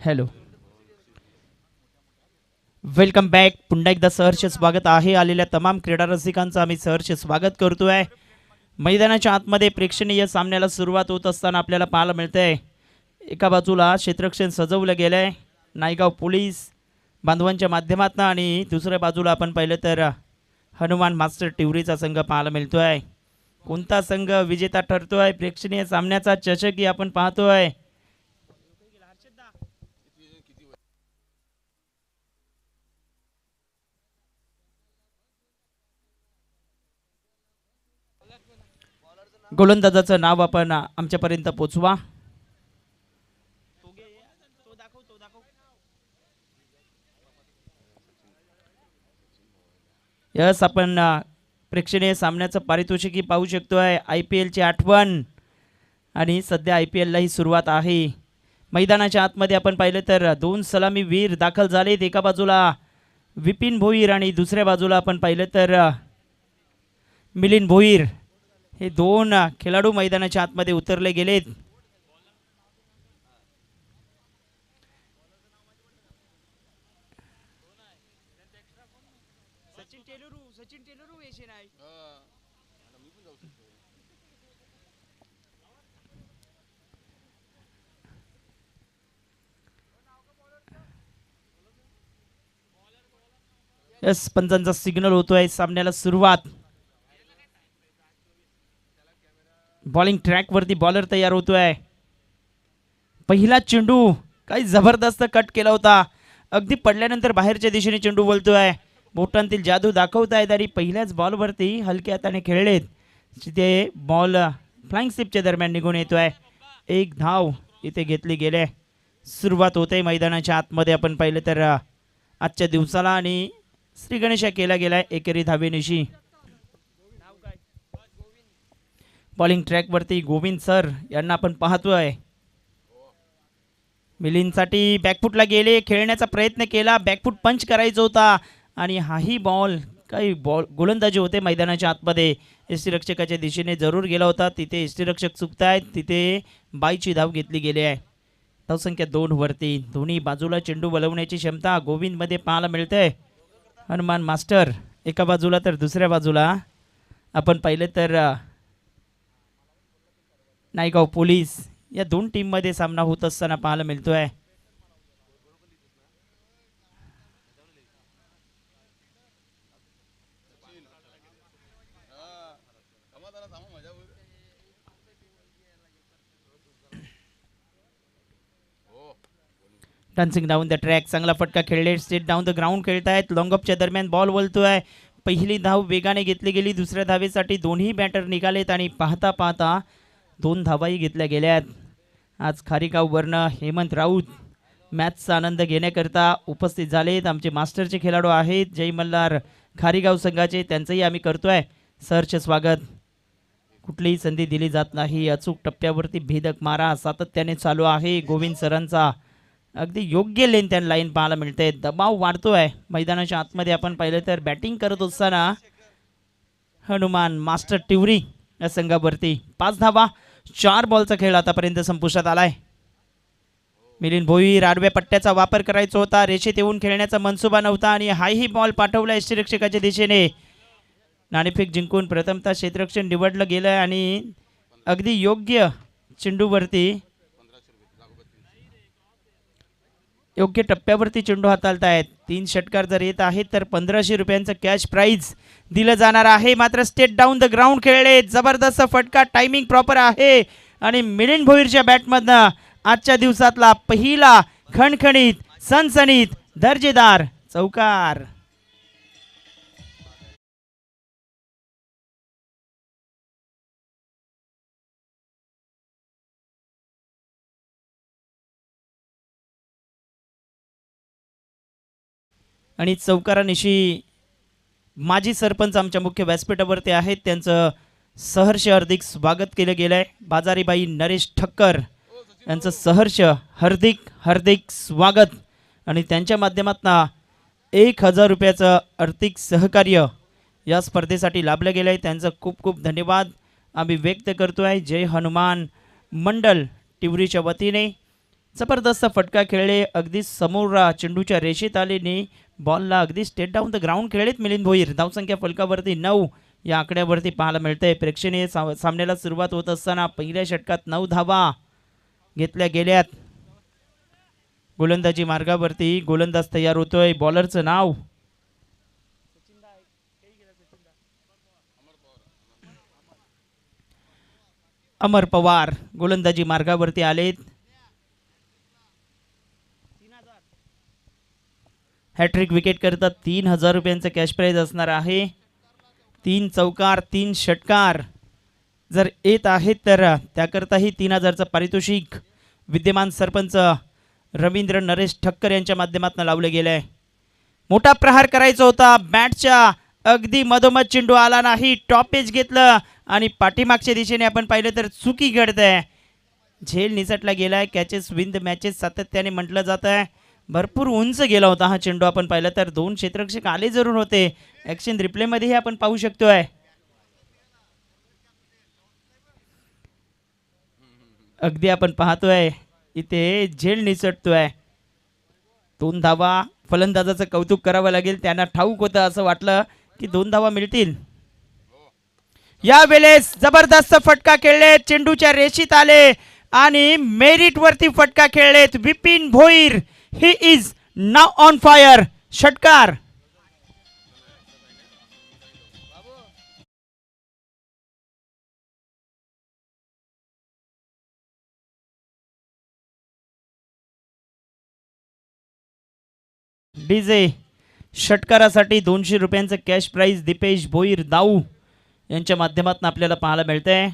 Hello, welcome back. पुन्हा एकदा सहर्ष स्वागत आहे. आलेल्या तमाम क्रीडा रसिकांचं आम्ही सहर्ष स्वागत करतोय. मैदानाच्या आतमध्ये प्रेक्षणीय सामन्याला सुरुवात होत असताना आपल्याला पाहायला मिळतंय एका बाजूला क्षेत्ररक्षण सजवलं गेलंय नायगाव पोलीस बांधवांच्या माध्यमातून, आणि दुसऱ्या बाजूला आपण पाहिलं तर हनुमान मास्टर टिवरीचा संघ पाहायला मिळतोय. कोणता संघ विजेता ठरतोय प्रेक्षणीय सामन्याचा चषकही आपण पाहतोय. गोलंदाजाचं नाव आपण आमच्यापर्यंत पोचवा. यस, आपण प्रेक्षणीय सामन्याचं पारितोषिकही पाहू शकतोय. IPLची आठवण, आणि सध्या IPLला ही सुरुवात आहे. मैदानाच्या आतमध्ये आपण पाहिलं तर दोन सलामीवीर दाखल झालेत. एका बाजूला विपिन भोईर आणि दुसऱ्या बाजूला आपण पाहिलं तर मिलिंद भोईर. हे दोन खेळाडू मैदानाच्या आतमध्ये उतरले गेलेत. यस, पंचांचा सिग्नल होतोय. सामन्याला सुरुवात. बॉलिंग ट्रॅक वरती बॉलर तयार होतोय. पहिला चेंडू काही जबरदस्त कट केला होता. अगदी पडल्यानंतर बाहेरच्या दिशेने चेंडू बोलतोय. बोटांतील जादू दाखवतायत आणि पहिल्याच बॉलवरती हलक्या हाताने खेळलेत. तिथे बॉल फ्लाइंग स्लिपच्या दरम्यान निघून येतोय. एक धाव इथे घेतली गेले. सुरुवात होते मैदानाच्या आतमध्ये आपण पाहिलं तर आजच्या दिवसाला, आणि श्री गणेशा केला गेलाय एकेरी धावेनिशी. बॉलिंग ट्रॅकवरती गोविंद सर यांना आपण पाहतोय. मिलिंदसाठी बॅकफुटला गेले, खेळण्याचा प्रयत्न केला, बॅकफुट पंच करायचा होता, आणि हाही बॉल काही गोलंदाजी होते मैदानाच्या आतमध्ये यष्टीरक्षकाच्या दिशेने जरूर गेला होता. तिथे यष्टीरक्षक चुकतायत. तिथे बाईची धाव घेतली गेली आहे. धावसंख्या 2 वरती. दोन्ही बाजूला चेंडू वळवण्याची क्षमता गोविंदमध्ये पाहायला मिळते. हनुमान मास्टर एका बाजूला तर दुसऱ्या बाजूला आपण पाहिलं तर नायगाव पोलीस, या दोन टीममध्ये सामना होत असताना पाहायला मिळतोय. डान्सिंग डाऊन द ट्रॅक, चांगला फटका खेळले. स्ट्रेट डाऊन द ग्राउंड खेळतायत. लॉंगअपच्या दरम्यान बॉल बोलतोय. पहिली धाव वेगाने घेतली गेली. दुसऱ्या धावेसाठी दोन्ही बॅटर निघालेत, आणि पाहता पाहता 2 धावाही घेतल्या गेल्यात. आज खारीगाववरनं हेमंत राऊत मॅचचा आनंद घेण्याकरता उपस्थित झालेत. आमचे मास्टरचे खेळाडू आहेत जय मल्हार खारीगाव संघाचे, त्यांचंही आम्ही करतोय सहर्ष स्वागत. कुठलीही संधी दिली जात नाही. अचूक टप्प्यावरती भेदक मारा सातत्याने चालू आहे गोविंद सरांचा. अगदी योग्य लेन त्या लाईन पाहायला मिळते. दबाव वाढतोय मैदानाच्या आतमध्ये. आपण पाहिलं तर बॅटिंग करत असताना हनुमान मास्टर टिवरी या संघावरती 5 धावा. 4 बॉलचा खेळ आतापर्यंत संपुष्टात आलाय. मिलिंद भोईर, आडव्या पट्ट्याचा वापर करायचा होता, रेषेत येऊन खेळण्याचा मनसुबा नव्हता, आणि हाही बॉल पाठवला यष्टीरक्षकाच्या दिशेने. नाणेफेक जिंकून प्रथमतः क्षेत्ररक्षण निवडलं गेलं, आणि अगदी योग्य चेंडूवरती योग्य टप्प्यावरती चेंडू हाताळतायत. 3 षटकार जर येत आहेत तर 1500 रुपयांचं कॅश प्राइज दिलं जाणार आहे. मात्र स्टेट डाऊन द ग्राउंड खेळले. जबरदस्त फटका, टायमिंग प्रॉपर आहे, आणि मिलिंद भोईरच्या बॅटमधनं आजच्या दिवसातला पहिला खणखणीत सनसनीत दर्जेदार चौकार. आणि चौकारानिशी माजी सरपंच आमच्या मुख्य व्यासपीठावरती आहेत. त्यांचं सहर्ष हार्दिक स्वागत केलं गेलं आहे. बाजारीबाई नरेश ठक्कर यांचं सहर्ष हार्दिक स्वागत, आणि त्यांच्या माध्यमातून 1000 रुपयाचं आर्थिक सहकार्य या स्पर्धेसाठी लाभलं गेलं आहे. त्यांचं खूप खूप धन्यवाद आम्ही व्यक्त करतो आहे. जय हनुमान मंडल टिवरीच्या वतीने जबरदस्त फटका खेळले, अगदी समोर चेंडूच्या रेषेत आलेने बॉलला अगदी स्टेट डाऊन द ग्राउंड खेळलेत मिलिंद भोईर. धावसंख्या फलकावरती 9 या आकड्यावरती पाहायला मिळतंय. प्रेक्षणीय सामन्याला सुरुवात होत असताना पहिल्या षटकात 9 धावा घेतल्या गेल्यात. गोलंदाजी मार्गावरती गोलंदाज तयार होतोय. बॉलरचं नाव अमर पवार गोलंदाजी मार्गावरती आलेत. हॅट्रिक विकेट करता 3000 रुपयांचं कॅश प्राइज असणार आहे. 3 चौकार 3 षटकार जर येत आहेत तर त्याकरताही 3000चं पारितोषिक विद्यमान सरपंच रवींद्र नरेश ठक्कर यांच्या माध्यमातून लावले गेले आहे. मोठा प्रहार करायचा होता. बॅटच्या अगदी मधोमध चेंडू आला नाही. टॉपेज घेतलं आणि पाठीमागच्या दिशेने आपण पाहिलं तर चुकी घडते. झेल निसटला गेलाय. कॅचेस विन द मॅचेस सातत्याने म्हटलं जात आहे. भरपूर उंच गेला होता हा चेंडू. आपण पाहिलं तर 2 क्षेत्ररक्षक आले जरूर होते. ॲक्शन रिप्लेमध्येही आपण पाहू शकतोय. अगदी आपण पाहतोय इथे झेल निसटतोय. 2 धावा. फलंदाजाचं कौतुक करावं लागेल. त्यांना ठाऊक होतं, असं वाटलं की 2 धावा मिळतील. यावेळेस जबरदस्त फटका खेळले. चेंडूच्या रेषेत आले आणि मेरिट वरती फटका खेळलेत Vipin Bhoir. He is now on fire. षटकार. डीजे षटकारासाठी 200 रुपयांचं कॅश प्राइज दीपेश भोईर दाऊ यांच्या माध्यमातून आपल्याला पाहायला मिळतंय.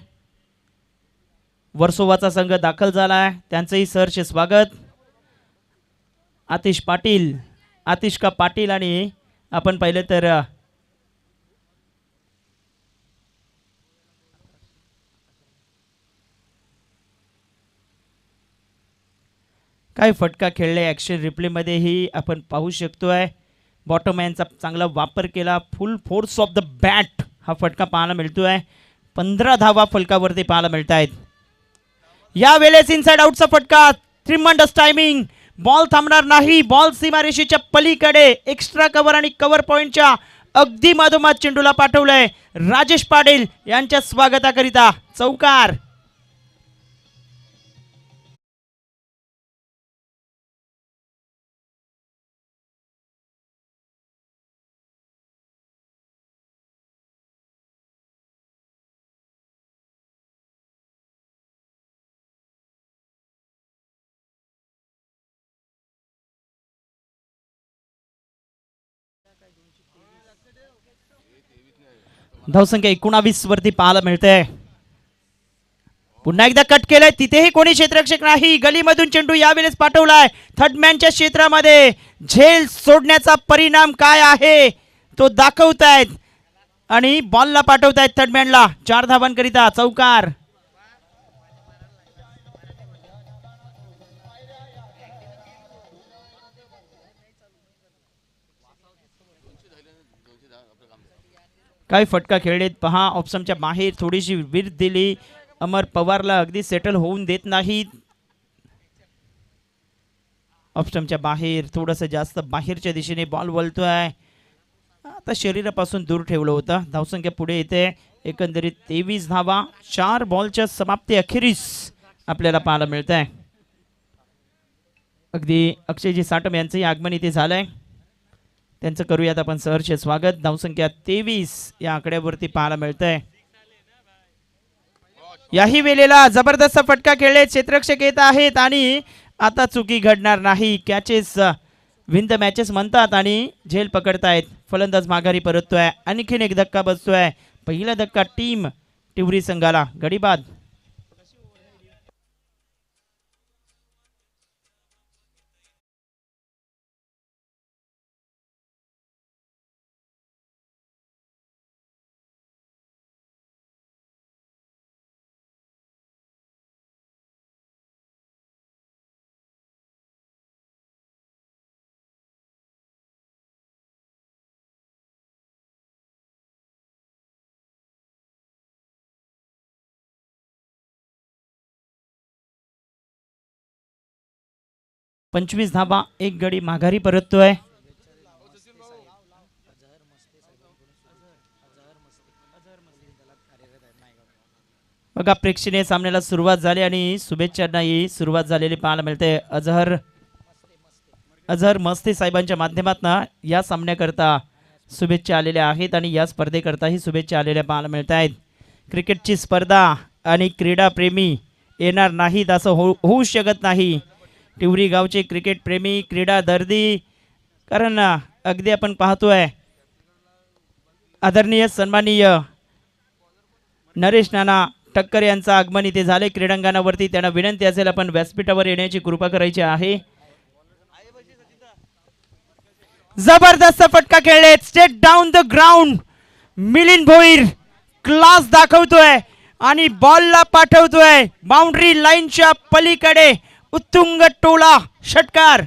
वर्सोवाचा संघ दाखल झाला. त्यांचंही सहर्ष स्वागत. आतिश पाटील, आतिश का पाटील आणि आपण पाहिलं तर काय फटका खेळले. ॲक्शन रिप्लेमध्येही आपण पाहू शकतोय. बॉटममॅनचा चांगला वापर केला. फुल फोर्स ऑफ द बॅट हा फटका पाहायला मिळतोय. 15 धावा फलकावरती पाहायला मिळत आहेत. यावेळेस इनसाइड आउटचा फटका. ट्रिमंडस टायमिंग. बॉल थांबणार नाही. बॉल सीमारेषेच्या पलीकडे एक्स्ट्रा कव्हर आणि कव्हर पॉइंटच्या अगदी मधोमध चेंडूला पाठवलंय. राजेश पाटील यांच्या स्वागताकरिता चौकार. धावसंख्या 19 वरती पाहायला मिळते. पुन्हा एकदा कट केलंय. तिथेही कोणी क्षेत्ररक्षक नाही. गलीमधून चेंडू यावेळेस पाठवलाय थर्डमॅनच्या क्षेत्रामध्ये. झेल सोडण्याचा परिणाम काय आहे तो दाखवतायत आणि बॉलला पाठवतायत थर्डमॅनला. 4 धावांकरिता चौकार. काय फटका खेळलेत पहा. ऑप्शनच्या बाहेर थोडीशी वीर दिली. अमर पवारला अगदी सेटल होऊन देत नाहीत. ऑप्शनच्या बाहेर थोडंसं जास्त बाहेरच्या दिशेने बॉल वळतोय. आता शरीरापासून दूर ठेवलं होतं. धावसंख्या पुढे येते. एकंदरीत 23 धावा 4 बॉलच्या समाप्ती अखेरीस आपल्याला पाहायला मिळत आहे. अगदी अक्षयजी साटम यांचंही आगमन इथे झालंय. त्यांचं करूयात आपण सहर्ष स्वागत. धावसंख्या 23 या आकड्यावरती पाहायला मिळतंय. याही वेळेला जबरदस्त फटका खेळले. क्षेत्ररक्षक येत आहेत आणि आता चुकी घडणार नाही. कॅचेस विन द मॅचेस म्हणतात आणि झेल पकडतायत. फलंदाज माघारी परततोय. आणखीन एक धक्का बसतोय. पहिला धक्का टीम टिवरी संघाला. गडीबाद. 25 धावा, एक गडी माघारी परततोय. बघा प्रेक्षणीय सामन्याला सुरुवात झाली आणि शुभेच्छांनाही सुरुवात झालेली पाहायला मिळते. अझहर मस्ते साहेबांच्या माध्यमातून या सामन्याकरता शुभेच्छा आलेल्या आहेत आणि या स्पर्धेकरताही शुभेच्छा आलेल्या पाहायला मिळत आहेत. क्रिकेटची स्पर्धा आणि क्रीडा प्रेमी येणार नाहीत असं होऊ शकत नाही. टिवरी गावचे क्रिकेट प्रेमी, क्रीडा दर्दी, कारण अगदी आपण पाहतोय आदरणीय सन्माननीय नरेश नाना ठक्कर यांचं आगमन इथे झाले क्रीडांगणावरती. त्यांना विनंती असेल आपण व्यासपीठावर येण्याची कृपा करायची आहे. जबरदस्त फटका खेळले, state down the ground. Milind Bhoir class दाखवतोय आणि बॉलला पाठवतोय बाउंड्री लाईनच्या पलीकडे. उत्तुंग टोला षटकार.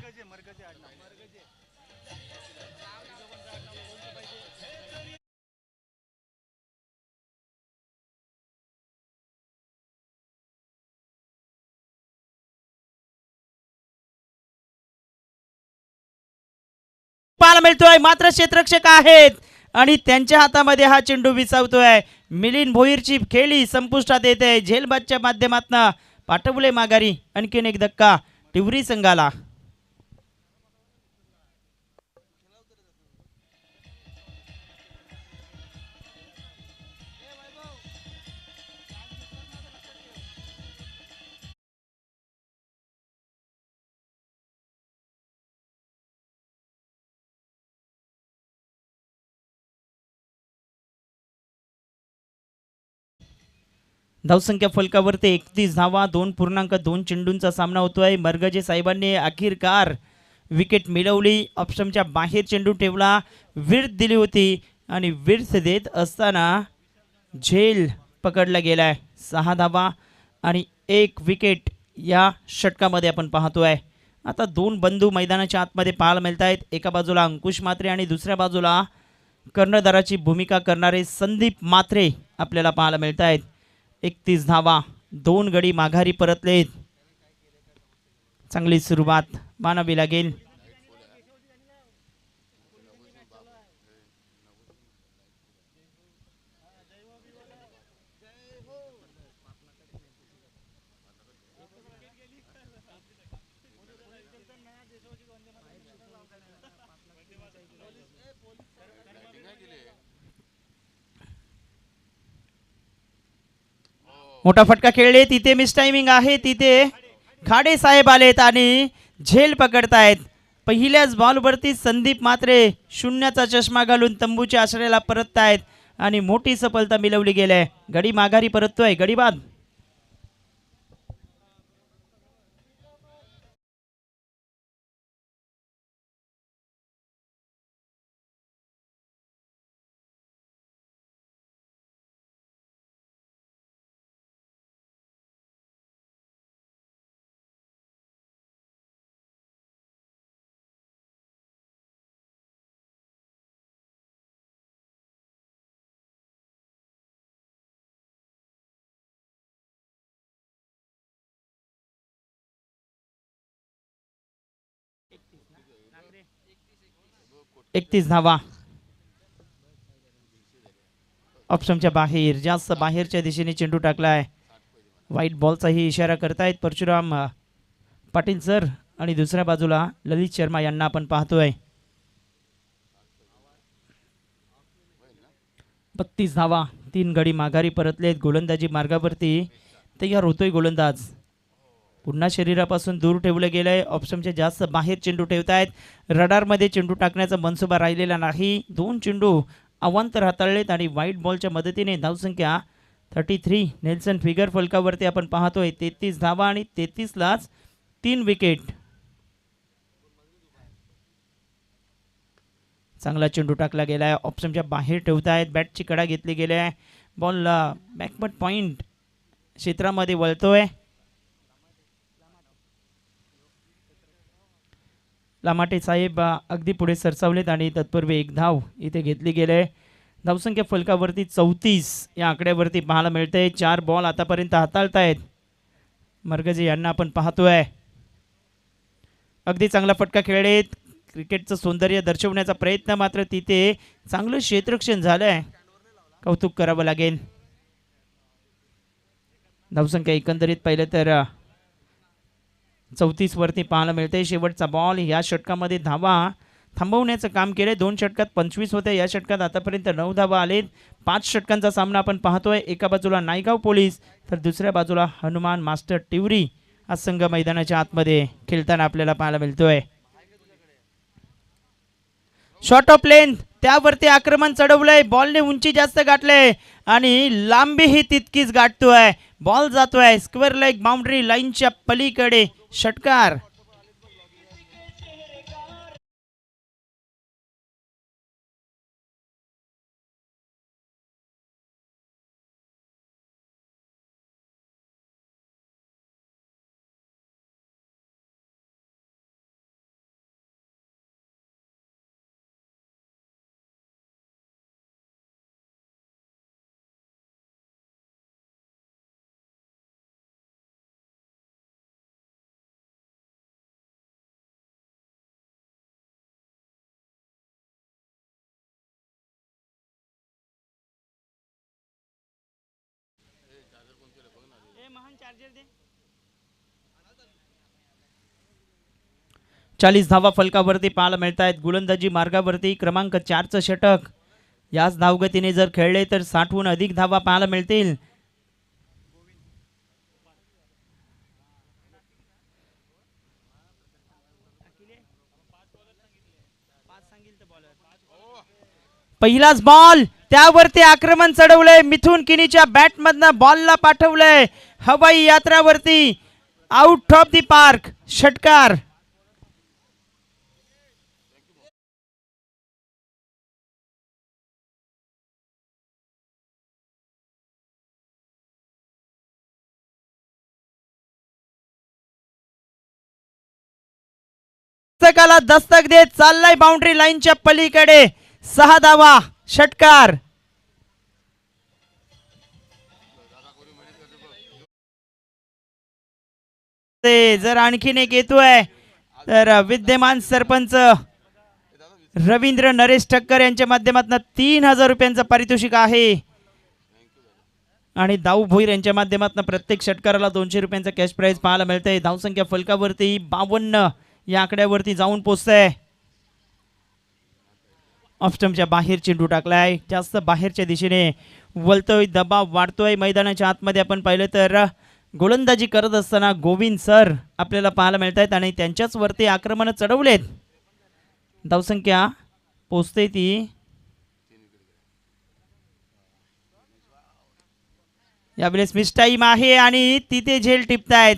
पाहायला मिळतोय मात्र क्षेत्ररक्षक आहेत आणि त्यांच्या हातामध्ये हा चेंडू विसावतोय. मिलिंद भोईरची खेळी संपुष्टात येते. झेलबादच्या माध्यमातून पाठवले माघारी. आणखीन एक धक्का टिवरी संघाला. धावसंख्या फलकावरती 31 धावा, 2.2 चेंडूंचा सामना होतोय. मरगजे साहेबांनी अखेरकार विकेट मिळवली. ऑप्शनच्या बाहेर चेंडू ठेवला, विर्थ दिली होती आणि विर्थ देत असताना झेल पकडला गेलाय. 6 धावा आणि 1 विकेट या षटकामध्ये आपण पाहतोय. आता 2 बंधू मैदानाच्या आतमध्ये पाहायला मिळत आहेत. एका बाजूला अंकुश म्हात्रे आणि दुसऱ्या बाजूला कर्णधाराची भूमिका करणारे संदीप म्हात्रे आपल्याला पाहायला मिळत आहेत. 31 धावा, 2 गडी माघारी परतलेत. चांगली सुरुवात मानावी लागेल. मोठा फटका खेळले, तिथे मिस टायमिंग आहे. तिथे खाडे साहेब आलेत आणि झेल पकडतायत. पहिल्याच बॉलवरती संदीप म्हात्रे शून्याचा चष्मा घालून तंबूच्या आश्रयाला परततायत आणि मोठी सफलता मिळवली गेली. गडी माघारी परततोय. गडी बाद. एकतीस धावा. ऑप्शनच्या बाहेर, जास्त बाहेरच्या दिशेने चेंडू टाकलाय. व्हाईट बॉलचाही इशारा करतायत परशुराम पाटील सर आणि दुसऱ्या बाजूला ललित शर्मा यांना आपण पाहतोय. 32 धावा, 3 गडी माघारी परतलेत. गोलंदाजी मार्गावरती तयार होतोय गोलंदाज. पुन्हा शरीरापासून दूर ठेवलं गेलंय. ऑप्शनच्या जास्त बाहेर चेंडू ठेवतायत. रडारमध्ये चेंडू टाकण्याचा मनसुबा राहिलेला नाही. 2 चेंडू अवांतर हाताळलेत आणि व्हाईट बॉलच्या मदतीने धावसंख्या 33. नेल्सन फिगर फलकावरती आपण पाहतोय 33 धावा आणि 33लाच 3 विकेट. चांगला चेंडू टाकला गेलाय. ऑप्शनच्या बाहेर ठेवतायत. बॅटची कडा घेतली गेली आहे. बॉल बॅकबट पॉइंट क्षेत्रामध्ये वळतोय. लामाटे साहेब अगदी पुढे सरसावलेत आणि तत्पूर्वी 1 धाव इथे घेतली गेले. धावसंख्या फलकावरती 34 या आकड्यावरती पाहायला मिळते. 4 बॉल आतापर्यंत हाताळतायत मरगजे यांना आपण पाहतोय. अगदी चांगला फटका खेळले. क्रिकेटचं सौंदर्य दर्शवण्याचा प्रयत्न मात्र तिथे चांगलं क्षेत्ररक्षण झालंय, कौतुक करावं लागेल. धावसंख्या एकंदरीत पाहिलं तर 34 वरती पाहायला मिळते. शेवटचा बॉल या षटकामध्ये धावा थांबवण्याचं काम केले. 2 षटकात 25 होते, या षटकात आतापर्यंत 9 धावा आलेत. 5 षटकांचा सामना आपण पाहतोय. एका बाजूला नायगाव पोलीस तर दुसऱ्या बाजूला हनुमान मास्टर टिवरी हा संघ मैदानाच्या आतमध्ये खेळताना आपल्याला पाहायला मिळतोय. शॉर्ट ऑफ लेंथ त्यावरती आक्रमण चढवलंय. बॉलने उंची जास्त गाठले आणि लांबीही तितकीच गाठतोय. बॉल जातोय स्क्वेअर लेग बाउंड्री लाईनच्या पलीकडे. षटकार. चाळीस धावा फलकावरती पाहायला मिळत आहेत. गोलंदाजी मार्गावरती क्रमांक 4चं षटक. याच धावगतीने जर खेळले तर 60हून अधिक धावा पाहायला मिळतील. पहिलाच बॉल त्यावरती आक्रमण चढवलंय. मिथुन किनीच्या बॅटमधनं बॉलला पाठवलंय हवाई यात्रावरती. Out of the park. षटकार. दस्तकाला दस्तक देत चाललाय बाउंड्री लाईनच्या पलीकडे. 6 धावा. षटकार. जर आणखीन एक येतोय तर विद्यमान सरपंच रवींद्र नरेश ठक्कर यांच्या माध्यमातून 3000 रुपयांचं पारितोषिक आहे आणि दाऊ भोईर यांच्या माध्यमातून प्रत्येक षटकाराला 200 रुपयांचा कॅश प्राइज पाहायला मिळते. धावसंख्या फलकावरती 52 या आकड्यावरती जाऊन पोहोचतंय. ऑफस्टम्पच्या बाहेर चेंडू टाकलाय. जास्त बाहेरच्या दिशेने वळतोय. दबाव वाढतोय. मैदानाच्या आतमध्ये आपण पाहिलं तर गोलंदाजी करत असताना गोविंद सर आपल्याला पाहायला मिळत आहेत आणि त्यांच्याच वरती आक्रमण चढवलेत. धावसंख्या पोचते ती यावेळेस मिस टाईम आहे आणि तिथे झेल टिपतायत.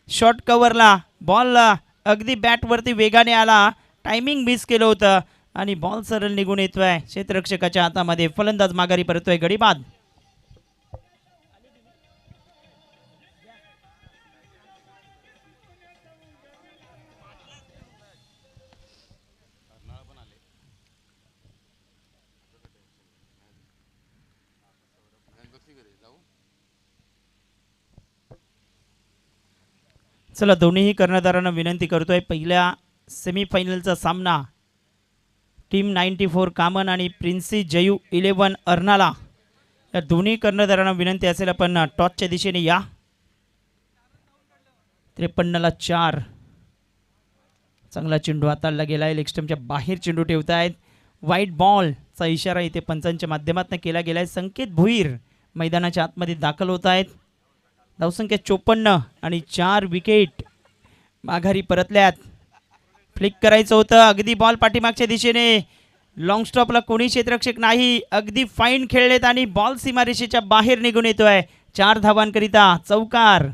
शॉर्ट कव्हरला बॉल अगदी बॅटवरती वेगाने आला. टायमिंग मिस केलं होतं आणि बॉल सरळ निघून येतोय क्षेत्ररक्षकाच्या हातामध्ये. फलंदाज माघारी परतोय. गडी बाद. चला दोन्हीही कर्णधारांना विनंती करतोय. पहिल्या सेमीफायनलचा सामना टीम 94 कामन आणि प्रिन्सी जयू 11 अर्नाला या दोन्ही कर्णधारांना विनंती असेल आपण टॉसच्या दिशेने या. 53ला 4. चांगला चेंडू हाताळला गेलाय. लेग स्टंपच्या बाहेर चेंडू ठेवतायत. वाईट बॉलचा इशारा इथे पंचांच्या माध्यमातून केला गेलाय. संकेत भुईर मैदानाच्या आतमध्ये दाखल होत आहेत. धावसंख्या 54 आणि 4 विकेट माघारी परतल्यात. फ्लिक करायचं होतं. अगदी बॉल पाठीमागच्या दिशेने. लॉंग स्टॉपला कोणी क्षेत्ररक्षक नाही. अगदी फाईन खेळलेत आणि बॉल सीमारेषेच्या बाहेर निघून येतोय. 4 धावांकरिता चौकार.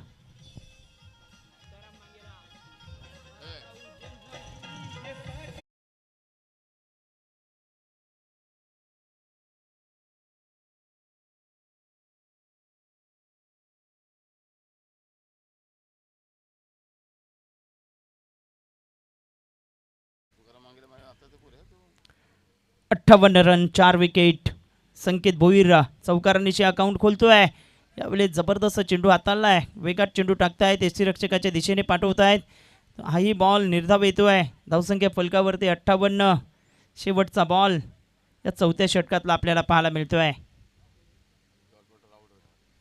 अठ्ठावन्न रन 4 विकेट. संकेत भोईर चौकारांनीचे अकाउंट खोलतोय. यावेळेस जबरदस्त चेंडू हाताळलाय. वेगात चेंडू टाकतायत. यष्टीरक्षकाच्या दिशेने पाठवतायत. हाही बॉल निर्धाव येतोय. धावसंख्या फलकावरती 58. शेवटचा बॉल या चौथ्या षटकातला आपल्याला पाहायला मिळतोय.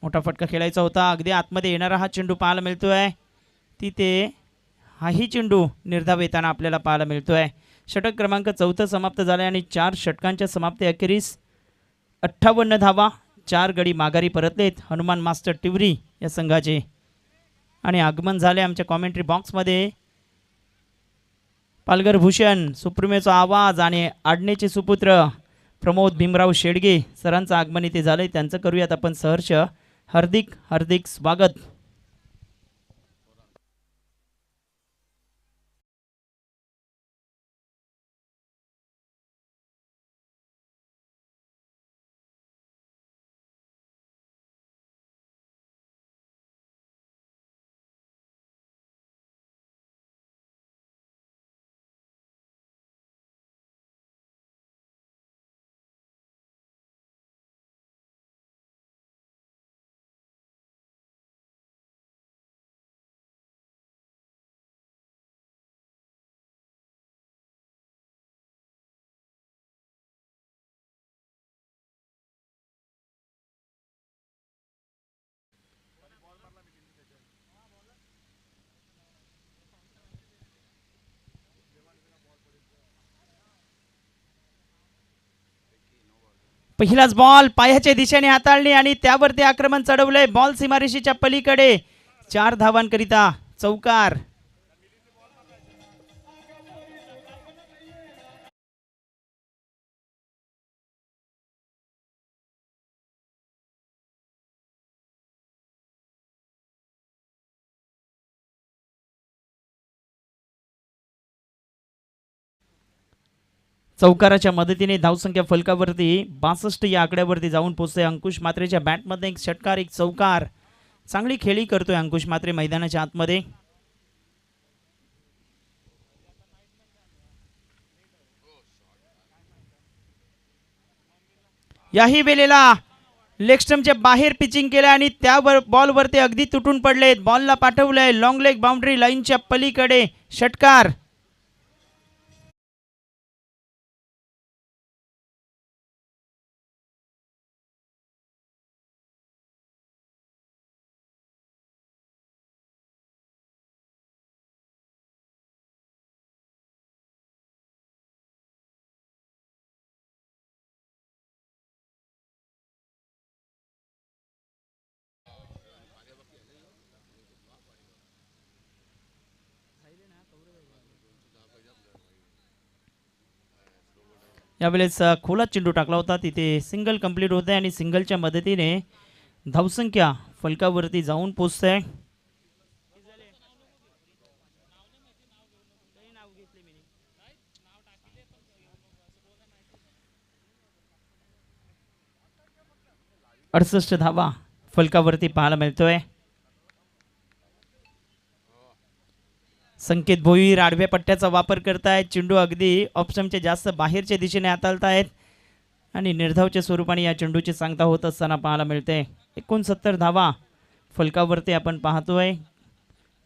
मोठा फटका खेळायचा होता. अगदी आतमध्ये येणारा हा चेंडू पाहायला मिळतोय. तिथे हाही चेंडू निर्धाव येताना आपल्याला पाहायला मिळतोय. षटक क्रमांक 4 समाप्त झाले आणि 4 षटकांच्या समाप्ती अखेरीस 58 धावा, 4 गडी माघारी परतलेत हनुमान मास्टर टिवरी या संघाचे. आणि आगमन झाले आमच्या कॉमेंट्री बॉक्समध्ये पालघर भूषण, सुप्रीमेचा आवाज आणि आडणेचे सुपुत्र प्रमोद भीमराव शेडगे सरांचं आगमन इथे झालंय. त्यांचं करूयात आपण सहर्ष हार्दिक हार्दिक स्वागत. पहिलाच बॉल पायाच्या दिशेने हाताळली आणि त्यावरती आक्रमण चढवलंय. बॉल सीमारेषेच्या पलीकडे 4 धावांकरिता चौकार. चौकाराच्या मदतीने धावसंख्या फलकावरती 62 या आकड्यावरती जाऊन पोहोचतोय. अंकुश मात्रेच्या बॅटमध्ये एक षटकार, एक चौकार. चांगली खेळी करतोय अंकुश मात्रे मैदानाच्या आतमध्ये. याही वेळेला लेग स्टंपच्या बाहेर पिचिंग केलं आणि त्यावर बॉलवरती अगदी तुटून पडलेत. बॉलला पाठवलंय लॉंग लेग बाउंड्री लाईनच्या पलीकडे षटकार. यावेळेस खोलात चेंडू टाकला होता. तिथे सिंगल कंप्लीट होत आहे आणि सिंगलच्या मदतीने धावसंख्या फलकावरती जाऊन पोचते. अडसष्ट धावा फलकावरती पाहायला मिळतोय. संकेत भोईर आडव्या पट्ट्याचा वापर करतायत. चेंडू अगदी ऑप्शनच्या जास्त बाहेरच्या दिशेने हाताळतायत आणि निर्धावच्या स्वरूपाने या चेंडूची सांगता होत असताना पाहायला मिळते. 69 धावा फलकावरती आपण पाहतोय.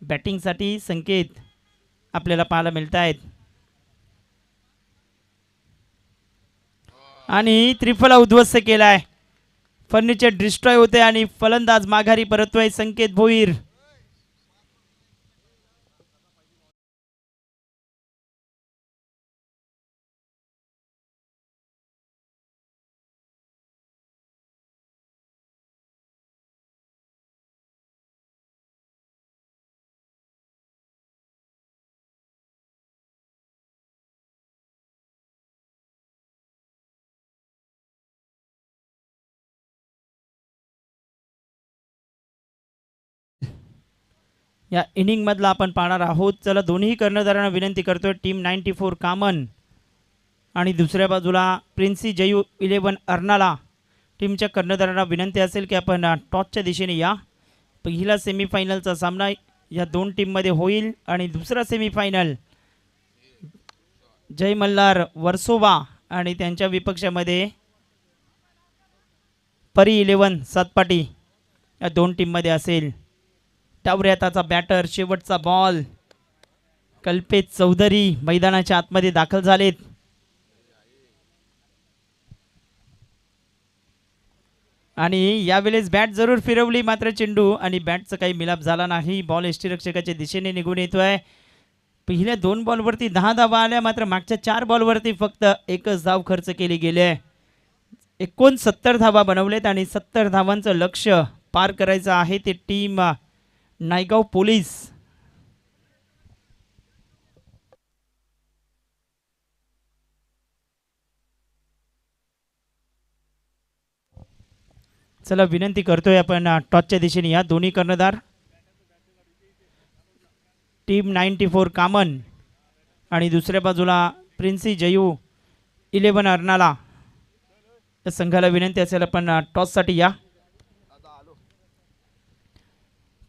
बॅटिंगसाठी संकेत आपल्याला पाहायला मिळत आहेत आणि त्रिफला उद्ध्वस्त केलाय. फर्निचर डिस्ट्रॉय होते आणि फलंदाज माघारी परततोय संकेत भोईर. या इनिंग मधला आपण पाहणार आहोत. चला दोन्ही कर्णधारांना विनंती करतोय. टीम 94 कामन आणि दुसऱ्या बाजूला प्रिन्सी जयू 11 अर्नाला. टीमच्या कर्णधारांना विनंती असेल की आपण टॉसच्या दिशेने या. पहिला सेमीफायनलचा सामना या दोन टीममध्ये होईल आणि दुसरा सेमीफायनल जय मल्हार वर्सोवा आणि त्यांच्या विपक्षामध्ये परी 11 सातपाटी या दोन टीममध्ये असेल. टावऱ्याताचा बॅटर शेवटचा बॉल कल्पेश चौधरी मैदानाच्या आतमध्ये दाखल झालेत. आणि यावेळेस बॅट जरूर फिरवली मात्र चेंडू आणि बॅटचा काही मिलाप झाला नाही. बॉल यष्टीरक्षकाच्या दिशेने निघून येतोय. पहिल्या 2 बॉलवरती 10 धावा आल्या मात्र मागच्या 4 बॉलवरती फक्त एकच धाव खर्च केली गेली. 69 धावा बनवलेत आणि 70 धावांचं लक्ष्य पार करायचं आहे ते टीम नायगाव पोलीस. चला विनंती करतोय आपण टॉसच्या दिशेने या. दोन्ही कर्णधार टीम 94 कामन आणि दुसऱ्या बाजूला प्रिन्सी जयू 11 अर्नाला या संघाला विनंती असेल आपण टॉससाठी या.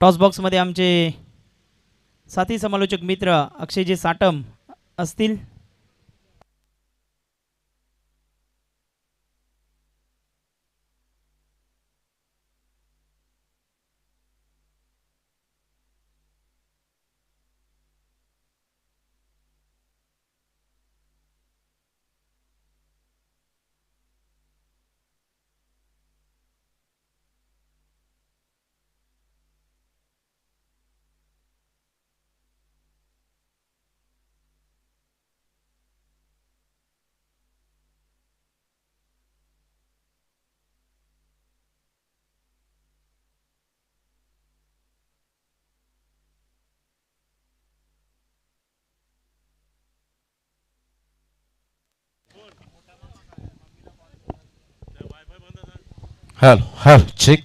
टॉस बॉक्समध्ये आमचे साथी समालोचक मित्र अक्षयजी साटम असतील. Hello check.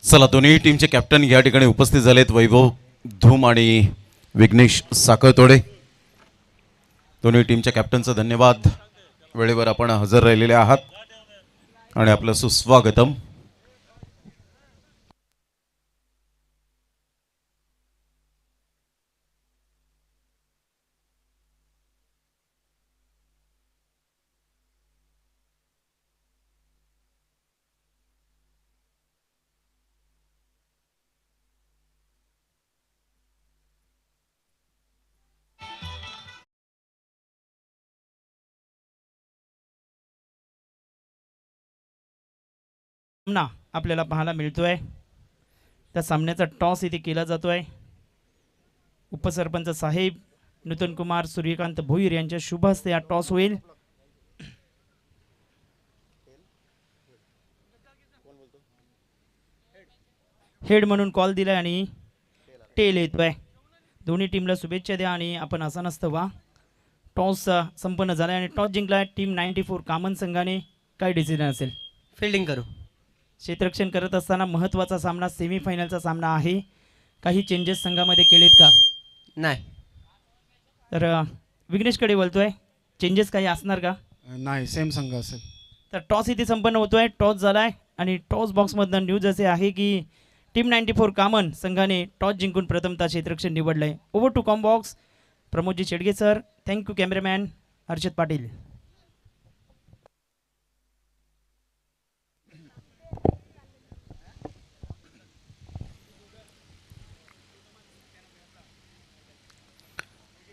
चला दोन्ही टीमचे कॅप्टन या ठिकाणी उपस्थित झालेत. वैभव धूम आणि विघ्नेश साखळतोडे. दोन्ही टीमच्या कॅप्टनचं धन्यवाद. वेळेवर आपण हजर राहिलेले आहात आणि आपलं सुस्वागतम. सामना आपल्याला पाहायला मिळतोय. त्या सामन्याचा टॉस इथे केला जातोय. उपसरपंच साहेब नूतन कुमार सूर्यकांत भोईर यांच्या शुभ हस्ते हा टॉस होईल. हेड म्हणून कॉल दिलाय आणि टेल येतोय. दोन्ही टीमला शुभेच्छा द्या आणि आपण असा नसतं वा. टॉस संपन्न झालाय आणि टॉस जिंकलाय टीम 94 कामन संघाने. काय डिसिजन असेल? फिल्डिंग करू. क्षेत्ररक्षण करत असताना महत्त्वाचा सामना सेमीफायनलचा सामना आहे. काही चेंजेस संघामध्ये केलेत का? नाही. तर विघ्नेशकडे बोलतोय. चेंजेस काही असणार का? नाही, सेम संघ असेल. तर टॉस इथे संपन्न होतोय. टॉस झालाय आणि टॉस बॉक्समधनं न्यूज असे आहे की टीम 94 कामन संघाने टॉस जिंकून प्रथमतः क्षेत्ररक्षण निवडलंय. Over to comm box Pramodji Shedge sir. Thank you cameraman Harshad Patil.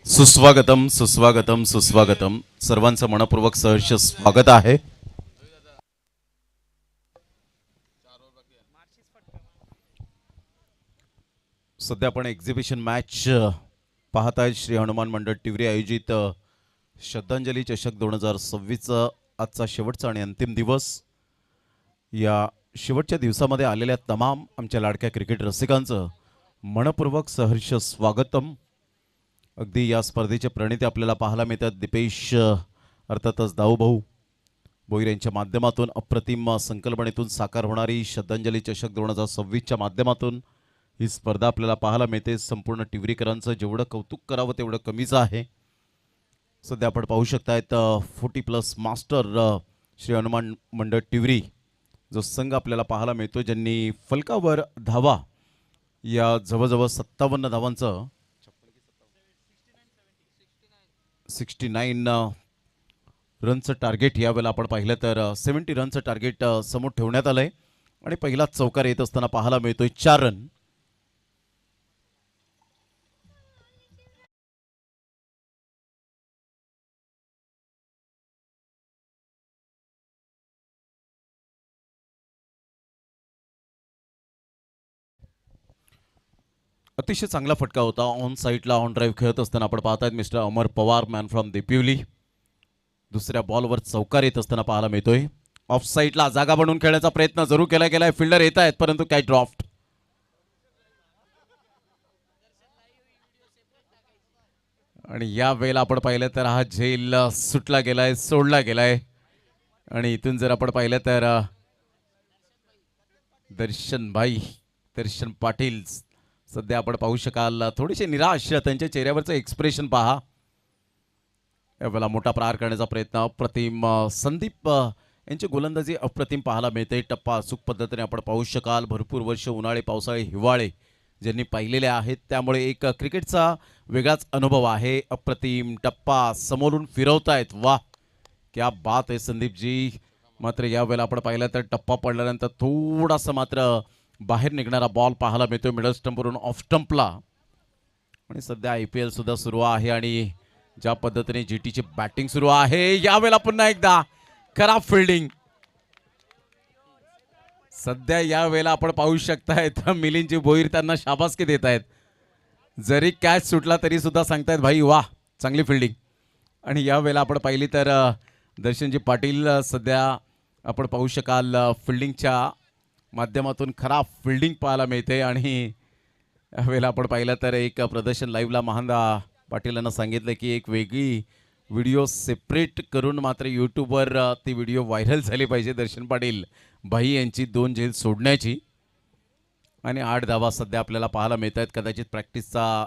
सुस्वागतम सुस्वागतम सुस्वागतम. सर्वांचं मनपूर्वक सहर्ष स्वागत आहे. सध्या आपण एक्झिबिशन मॅच पाहत आहेत. श्री हनुमान मंडळ टिवरी आयोजित श्रद्धांजली चषक 2026चा आजचा शेवटचा आणि अंतिम दिवस. या शेवटच्या दिवसामध्ये आलेल्या तमाम आमच्या लाडक्या क्रिकेट रसिकांचं मनपूर्वक सहर्ष स्वागतम. अगदी या स्पर्धेचे प्रणेते आपल्याला पाहायला मिळतात. दीपेश अर्थातच दाऊभाऊ भोईर यांच्या माध्यमातून अप्रतिम संकल्पनेतून साकार होणारी श्रद्धांजली चषक 2026च्या माध्यमातून ही स्पर्धा आपल्याला पाहायला मिळते. संपूर्ण टिवरीकरांचं जेवढं कौतुक करावं तेवढं कमीच आहे. सध्या आपण पाहू शकतायत 40+ मास्टर श्री हनुमान मंडळ टिवरी जो संघ आपल्याला पाहायला मिळतो, ज्यांनी फलकावर धावा या जवळजवळ 57 धावांचं 69 रनचं टार्गेट यावेळेला आपण पाहिलं तर 70 रनचं टार्गेट समोर ठेवण्यात आलंय आणि पहिला चौकार येत असताना पाहायला मिळतोय 4 रन. अतिशय चांगला फटका होता. ऑन साईडला ऑन ड्राईव्ह खेळत असताना आपण पाहतायत mister Amar Pawar man from Depivali. दुसऱ्या बॉलवर चौकार येत असताना पाहायला मिळतोय. ऑफ साईडला जागा बनवून खेळण्याचा प्रयत्न जरूर केला गेलाय. फिल्डर येत आहेत परंतु कॅच ड्रॉफ्ट. आणि या वेळेला आपण पाहिलं तर हा झेल सुटला गेलाय, सोडला गेलाय. आणि इथून जर आपण पाहिलं तर दर्शन पाटील सध्या आपण पाहू शकाल थोडेसे निराश त्यांच्या चेहऱ्यावरचं एक्सप्रेशन पहा. यावेळेला मोठा प्रहार करण्याचा प्रयत्न अप्रतिम. संदीप यांची गोलंदाजी अप्रतिम पाहायला मिळते. टप्पा अचूक पद्धतीने आपण पाहू शकाल. भरपूर वर्ष उन्हाळे पावसाळे हिवाळे ज्यांनी पाहिलेले आहेत त्यामुळे एक क्रिकेटचा वेगळाच अनुभव आहे. अप्रतिम टप्पा समोरून फिरवतायत. वाह क्या बात आहे संदीपजी. मात्र यावेळेला आपण पाहिलं तर टप्पा पडल्यानंतर थोडासा मात्र बाहेर निघणारा बॉल पाहायला मिळतोय मिडल स्टंपवरून ऑफ स्टंपला. आणि सध्या IPL सुद्धा सुरू आहे आणि ज्या पद्धतीने GTची बॅटिंग सुरू आहे यावेळेला पुन्हा एकदा खराब फिल्डिंग. सध्या यावेळेला आपण पाहू शकतायत मिलिंदजी भोईर त्यांना शाबासकी देत आहेत. जरी कॅच सुटला तरी सुद्धा सांगतायत भाई वाह चांगली फिल्डिंग. आणि यावेळेला आपण पाहिली तर दर्शनजी पाटील सध्या आपण पाहू शकाल फिल्डिंगच्या माध्यमातून खराब फिल्डिंग पाहायला मिळते. आणि यावेळेला आपण पाहिलं तर एक प्रदर्शन लाईव्हला महांदा पाटील यांना सांगितलं की एक वेगळी व्हिडिओ सेपरेट करून मात्र यूट्यूबवर ती व्हिडिओ व्हायरल झाली पाहिजे दर्शन पाटील भाई यांची 2 झेल सोडण्याची. आणि 8 धावा सध्या आपल्याला पाहायला मिळत आहेत. कदाचित प्रॅक्टिसचा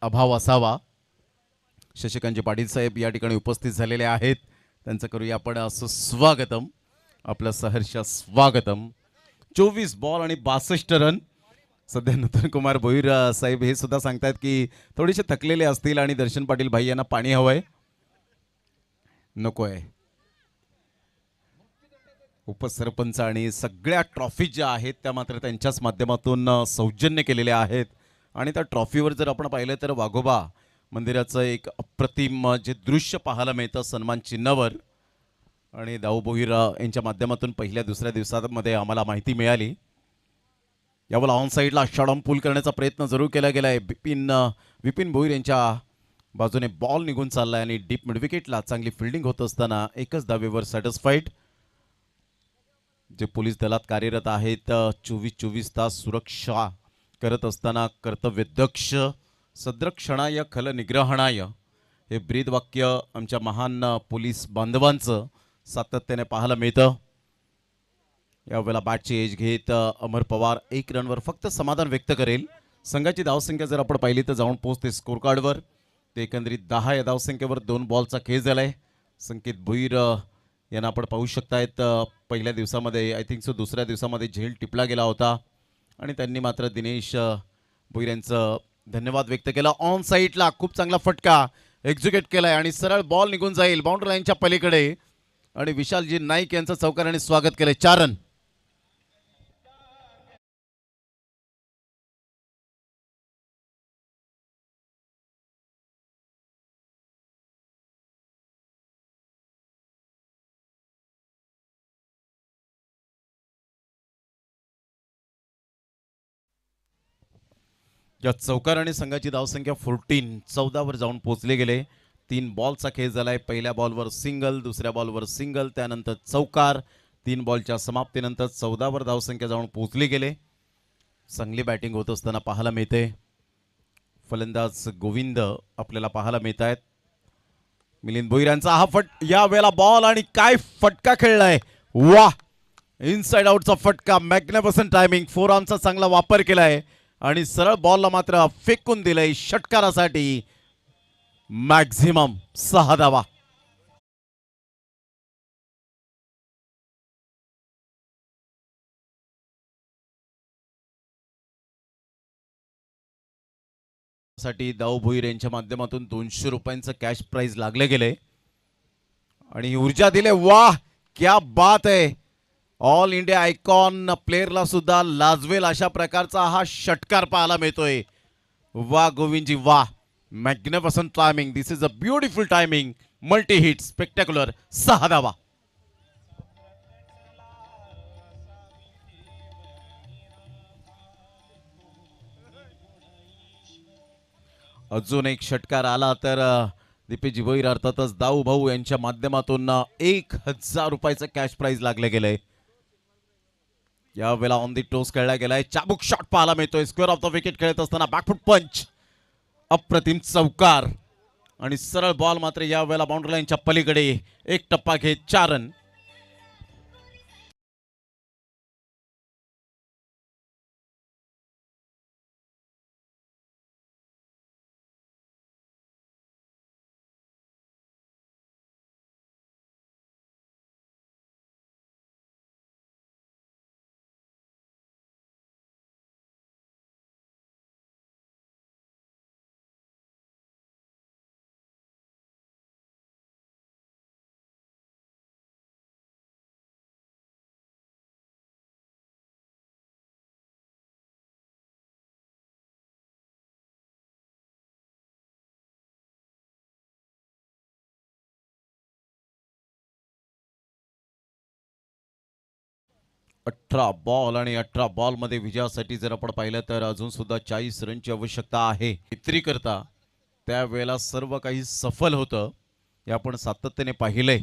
अभाव असावा. शशिकांतजी पाटील साहेब या ठिकाणी उपस्थित झालेले आहेत. त्यांचं करूया आपण सुस्वागतम. आपलं सहर्ष स्वागतम. 24 बॉल आणि 62 रन. सध्या नूतन कुमार भोईर साहेब हे सुद्धा सांगतायत की थोडेसे थकलेले असतील आणि दर्शन पाटील भाई यांना पाणी हवंय. नको आहे. उपसरपंच आणि सगळ्या ट्रॉफी ज्या आहेत त्या मात्र त्यांच्याच माध्यमातून सौजन्य केलेल्या आहेत. आणि त्या ट्रॉफीवर जर आपण पाहिलं तर वाघोबा मंदिराचं एक अप्रतिम जे दृश्य पाहायला मिळतं सन्मान चिन्हावर. आणि दाऊ भोईर यांच्या माध्यमातून पहिल्या दुसऱ्या दिवसामध्ये आम्हाला माहिती मिळाली. यावेळेला ऑन साईडला शॉटॉन पूल करण्याचा प्रयत्न जरूर केला गेला आहे. विपिन भोईर यांच्या बाजूने बॉल निघून चाललाय आणि डीप मिड विकेटला चांगली फिल्डिंग होत असताना एकच धावेवर सॅटिस्फाईड. जे पोलीस दलात कार्यरत आहेत 24 तास सुरक्षा करत असताना कर्तव्यदक्ष सद्रक्षणाय खल निग्रहणाय हे ब्रीदवाक्य आमच्या महान पोलीस बांधवांचं सातत्याने पाहायला मिळतं. यावेळेला बॅटची एज घेत अमर पवार 1 रनवर फक्त समाधान व्यक्त करेल. संघाची धावसंख्या जर आपण पाहिली तर जाऊन पोहोचते स्कोर कार्डवर. ते एकंदरीत 10 या धावसंख्येवर 2 बॉलचा खेळ झालाय. संकेत भोईर यांना आपण पाहू शकतायत पहिल्या दिवसामध्ये आय थिंक सो दुसऱ्या दिवसामध्ये झेल टिपला गेला होता आणि त्यांनी मात्र दिनेश भोईर यांचं धन्यवाद व्यक्त केला. ऑन साईडला खूप चांगला फटका एक्झिक्यूट केलाय आणि सरळ बॉल निघून जाईल बाउंड्री लाईनच्या पलीकडे. आणि विशालजी नाईक यांचं चौकाराने स्वागत केलंय. 4 रन. या चौकाराने संघाची धावसंख्या 14 वर जाऊन पोहोचले गेले. 3 बॉलचा खेळ झालाय. पहिल्या बॉलवर सिंगल, दुसऱ्या बॉलवर सिंगल, त्यानंतर चौकार. 3 बॉलच्या समाप्तीनंतर 14 वर धावसंख्या जाऊन पोहोचली गेले. चांगली बॅटिंग होत असताना पाहायला मिळते. फलंदाज गोविंद आपल्याला पाहायला मिळत आहेत. मिलिंद भोईरांचा हा या वेळेला बॉल आणि काय फटका खेळलाय. वा, इनसाइड आउटचा फटका. Magnificent timing. फोर आर्मचा चांगला वापर केलाय आणि सरळ बॉलला मात्र फेकून दिलंय षटकारासाठी. मॅक्झिमम 6 धावा. साठी दाऊ भोईर यांच्या माध्यमातून 200 रुपयांचं कॅश प्राइज लागले गेले आणि ऊर्जा दिले. वाह, क्या बात आहे. ऑल इंडिया आयकॉन प्लेअरला सुद्धा लाजवेल अशा प्रकारचा हा षटकार पाहायला मिळतोय. वा गोविंदजी वा, magnificent timing. This is a beautiful timing. Multi hit, spectacular. 6 धावा. अजून एक षटकार आला तर दीपेशजी भोईर अर्थातच दाऊ भाऊ यांच्या माध्यमातून 1000 रुपयाचं कॅश प्राइज लागले गेले. यावेळेला ऑन दी टोस खेळला गेलाय. चाबुक शॉट पाहायला मिळतोय. स्क्वेअर ऑफ द विकेट खेळत असताना बॅकफुट पंच. अप्रतिम चौकार आणि सरळ बॉल मात्र यावेळेला बाउंड्री लाईनच्या पलीकडे. एक टप्पा घेत 4 रन. अठरा बॉल आणि 18 बॉल मध्ये विजयासाठी जर आपण पाहिलं तर अजून सुद्धा 40 रनची आवश्यकता आहे विक्री करता. त्यावेळेला सर्व काही सफल होतं हे आपण सातत्याने पाहिलंय.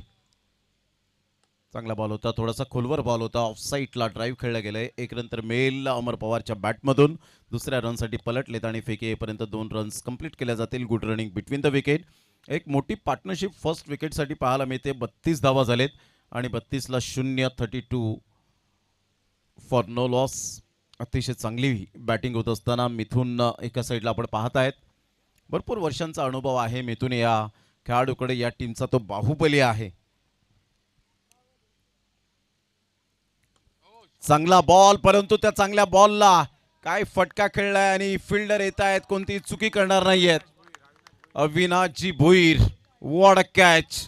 चांगला बॉल होता, थोडासा खोलवर बॉल होता. ऑफ साईडला ड्राईव्ह खेळला गेलाय. एक रन तर मिळेल अमर पवारच्या बॅटमधून. दुसऱ्या रनसाठी पलटलेत आणि फेके येईपर्यंत 2 रन्स कंप्लीट केल्या जातील. Good running between the wicket. एक मोठी पार्टनरशिप फर्स्ट विकेटसाठी पाहायला मिळते. 32 धावा झालेत आणि 32ला 0. 32 फॉर नो लॉस. अतिशय चांगली बॅटिंग होत असताना मिथून एका साईडला आपण पाहत आहेत. भरपूर वर्षांचा अनुभव आहे मिथून या खेळाडूकडे. या टीमचा तो बाहुबली आहे. चांगला बॉल, परंतु त्या चांगल्या बॉलला काय फटका खेळलाय आणि फिल्डर येत आहेत, कोणती चुकी करणार नाहीयेत. Avinashji Bhoir. What a catch.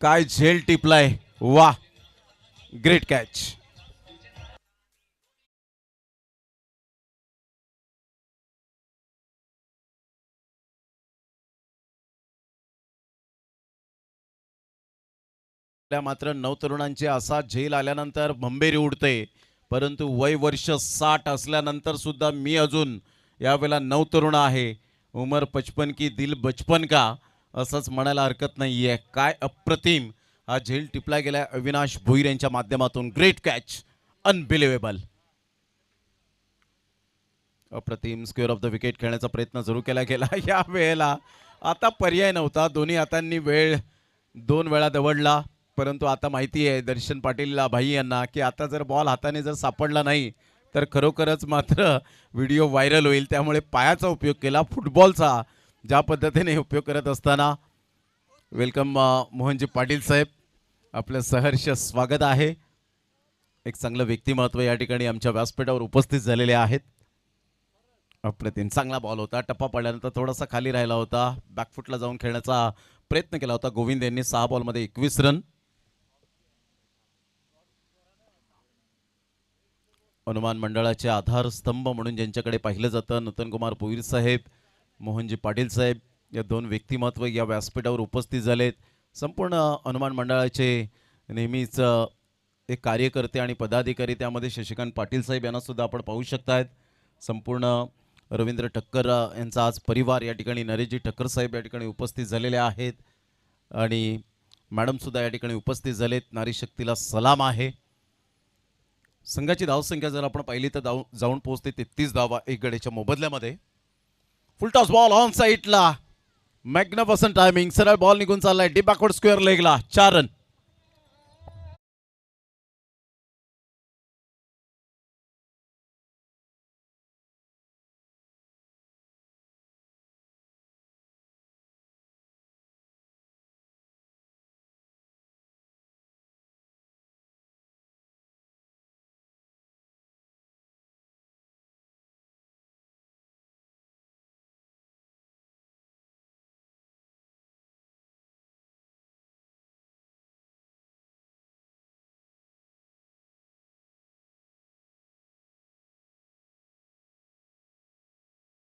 काय झेल टिपलाय. वा, ग्रेट कॅच. मात्र नवतरुणांची असा झेल आल्यानंतर भंबेरी उडते, परंतु वय वर्ष 60 असल्यानंतर सुद्धा मी अजून यावेळेला नवतरुण आहे. उमर 55 की दिल बचपन का, असंच म्हणायला हरकत नाहीये. काय अप्रतिम हा झेल टिपला गेला अविनाश भोईर यांच्या माध्यमातून. Great catch, unbelievable. अप्रतिम स्क्वेअर ऑफ द विकेट खेळण्याचा प्रयत्न जरूर केला गेला. या वेळेला आता पर्याय नव्हता. दोन्ही हातांनी वेळ 2 वेळा दवडला, परंतु आता माहिती आहे दर्शन पाटील भाई यांना की आता जर बॉल हाताने जर सापडला नाही तर खरोखरच मात्र व्हिडिओ व्हायरल होईल. त्यामुळे पायाचा उपयोग केला, फुटबॉलचा. ज्या पद्धतीने उपयोग करत असताना वेलकम मोहनजी पाटील साहेब, आपलं सहर्ष स्वागत आहे. एक चांगलं व्यक्तिमत्व या ठिकाणी आमच्या व्यासपीठावर उपस्थित झालेले आहेत. अप्रतिम चांगला बॉल होता. टप्पा पडल्यानंतर थोडासा खाली राहिला होता. बॅकफुटला जाऊन खेळण्याचा प्रयत्न केला होता गोविंद यांनी. 6 बॉलमध्ये 21 रन. हनुमान मंडळाचे आधारस्तंभ म्हणून ज्यांच्याकडे पाहिलं जातं, नूतन कुमार भोईर साहेब, मोहनजी पाटील साहेब, या 2 व्यक्तिमत्व या व्यासपीठावर उपस्थित झालेत. संपूर्ण हनुमान मंडळाचे नेहमीच एक कार्यकर्ते आणि पदाधिकारी, त्यामध्ये शशिकांत पाटील साहेब यांना सुद्धा आपण पाहू शकतायत. संपूर्ण रवींद्र ठक्कर यांचा आज परिवार या ठिकाणी, नरेशजी ठक्कर साहेब या ठिकाणी उपस्थित झालेले आहेत आणि मॅडम सुद्धा या ठिकाणी उपस्थित झालेत. नारी शक्तीला सलाम आहे. संघाची धावसंख्या जर आपण पाहिली तर जाऊन पोहोचते 33 धावा 1 गड्याच्या मोबदल्यामध्ये. फुल टॉस बॉल ऑन साईडला. Magnificent timing. सरळ बॉल निघून चाललाय डीप बॅकवर्ड स्क्वेअर लेगला. 4 रन.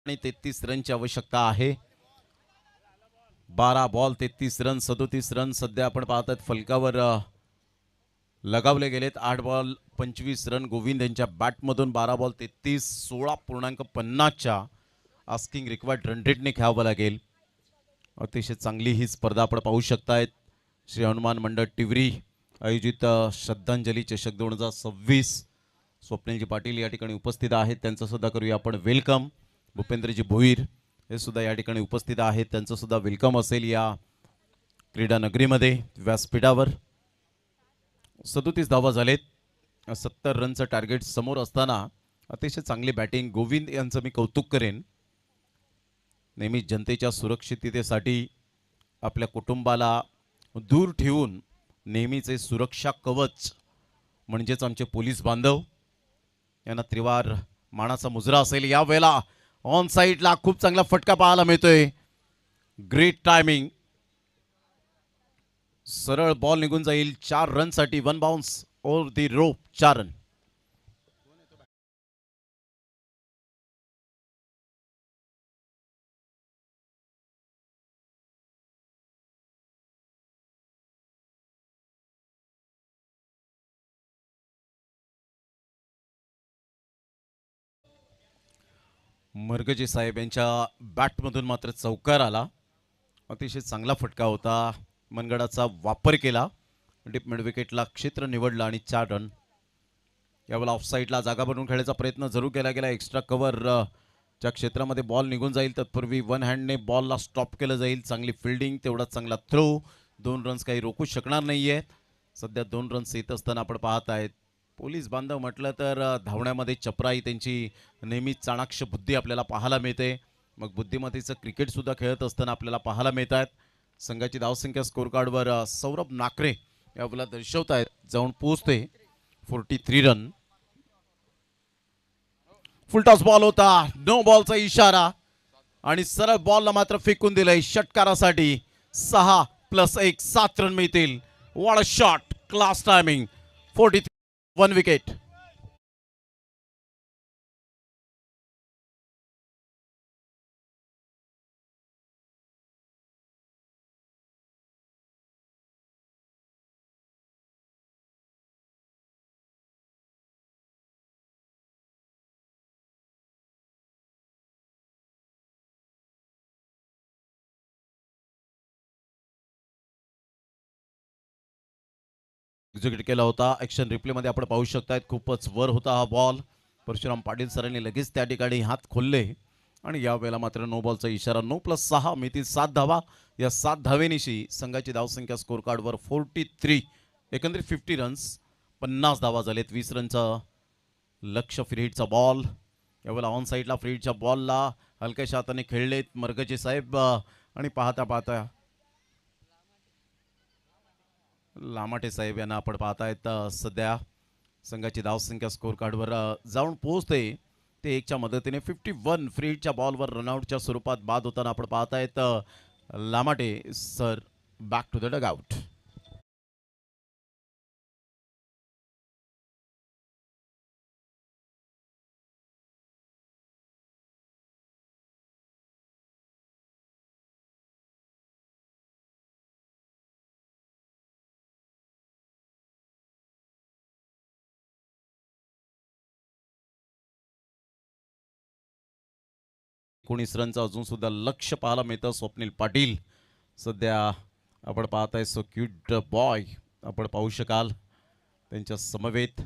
आणि 33 रनची आवश्यकता आहे. 12 बॉल 33 रन 37 रन सध्या आपण पाहतात फलकावर लगावले गेलेत. 8 बॉल 25 रन गोविंद यांच्या बॅटमधून. 12 बॉल 33 16.50च्या आस्किंग रिक्वायर्ड रन रेटने खेळावं लागेल. अतिशय चांगली ही स्पर्धा आपण पाहू शकतायत. श्री हनुमान मंडळ टिवरी आयोजित श्रद्धांजली चषक 2026. स्वप्नीलजी पाटील या ठिकाणी उपस्थित आहेत, त्यांचं सुद्धा करूया आपण वेलकम. भूपेंद्रजी भोईर हे सुद्धा या ठिकाणी उपस्थित आहेत, त्यांचं सुद्धा वेलकम असेल या क्रीडा नगरीमध्ये व्यासपीठावर. 37 धावा झालेत. 70 रनचं टार्गेट समोर असताना अतिशय चांगली बॅटिंग. गोविंद यांचं मी कौतुक करेन. नेहमी जनतेच्या सुरक्षिततेसाठी आपल्या कुटुंबाला दूर ठेवून नेहमीचे सुरक्षा कवच म्हणजेच आमचे पोलीस बांधव यांना त्रिवार मानाचा मुजरा असेल. या वेळेला ऑन साईडला खूप चांगला फटका पाहायला मिळतोय. Great timing. सरळ बॉल निघून जाईल 4 रनसाठी. 1 bounce over the rope. 4 run. Margaje साहेब यांच्या बॅटमधून मात्र चौकार आला. अतिशय चांगला फटका होता. मनगडाचा वापर केला. डीप मिड विकेटला क्षेत्र निवडलं आणि 4 रन. यावेळेला ऑफसाईडला जागा बनवून खेळायचा प्रयत्न जरूर केला गेला. एक्स्ट्रा कव्हर च्या क्षेत्रामध्ये बॉल निघून जाईल. तत्पूर्वी 1 हँडने बॉलला स्टॉप केलं जाईल. चांगली फिल्डिंग, तेवढाच चांगला थ्रो. 2 रन्स काही रोखू शकणार नाहीये. सध्या 2 रन्स येत असताना आपण पाहत आहेत. पोलीस बांधव म्हटलं तर धावण्यामध्ये चपराई, त्यांची नेहमी चाणाक्ष बुद्धी आपल्याला पाहायला मिळते. मग बुद्धिमत्तेचं क्रिकेट सुद्धा खेळत असताना आपल्याला पाहायला मिळत आहेत. संघाची धावसंख्या स्कोर कार्डवर सौरभ नाकरे यावेळेला दर्शवत आहेत. जाऊन पोहोचते 43 रन. फुलटॉस बॉल होता. नो बॉलचा इशारा आणि सरळ बॉलला मात्र फेकून दिलंय षटकारासाठी. 6+1 7 रन मिळतील. What a shot. Class timing. 43 1 wicket. Execute केला होता. ऍक्शन रिप्ले मध्ये आपण पाहू शकतायत. खूपच वर होता हा बॉल. परशुराम पाटील सरांनी लगेच त्या ठिकाणी हात खोलले आणि या वेळेला मात्र नो बॉलचा इशारा. 9+6 मिळतील 7 धावा. या 7 धावेनिशी संघाची धावसंख्या स्कोर कार्डवर 43. एकंदरीत 50 रन्स. 50 धावा झालेत. 20 रनचा लक्ष. फ्रीहिटचा बॉल. यावेळेला ऑन साईडला फ्रीहिटच्या बॉलला हलक्याशा हाताने खेळलेत मर्गजे साहेब आणि पाहता पाहता लामाटे साहेब यांना आपण पाहतायत. सध्या संघाची धावसंख्या स्कोर कार्डवर जाऊन पोहोचते. ते 1च्या मदतीने 51 फ्रीहिटच्या बॉलवर रनआउटच्या स्वरूपात बाद होताना आपण पाहतायत. Lamate sir back to the dugout. एकोणीस रनचं अजून सुद्धा लक्ष पाहायला मिळतं. स्वप्नील पाटील सध्या आपण पाहताय. सो क्यूट बॉय आपण पाहू शकाल त्यांच्या समवेत.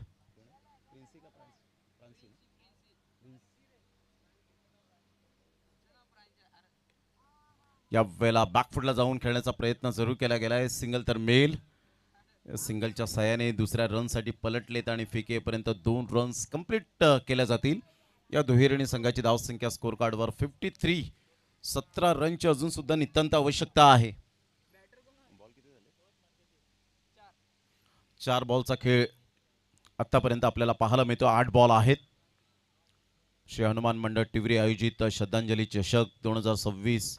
या वेळेला बॅकफुटला जाऊन खेळण्याचा प्रयत्न जरूर केला गेला आहे. सिंगल तर मेल सिंगलच्या सहाय्याने दुसऱ्या रनसाठी पलटलेत आणि फेकेपर्यंत 2 रन्स कंप्लीट केल्या जातील. या दुहेरीने संघाची धावसंख्या स्कोर कार्डवर 53. 17 रनची अजून सुद्धा नितांत आवश्यकता आहे. 4 बॉलचा खेळ आतापर्यंत आपल्याला पाहायला मिळतो. 8 बॉल आहेत. श्री हनुमान मंडळ टिवरी आयोजित श्रद्धांजली चषक 2026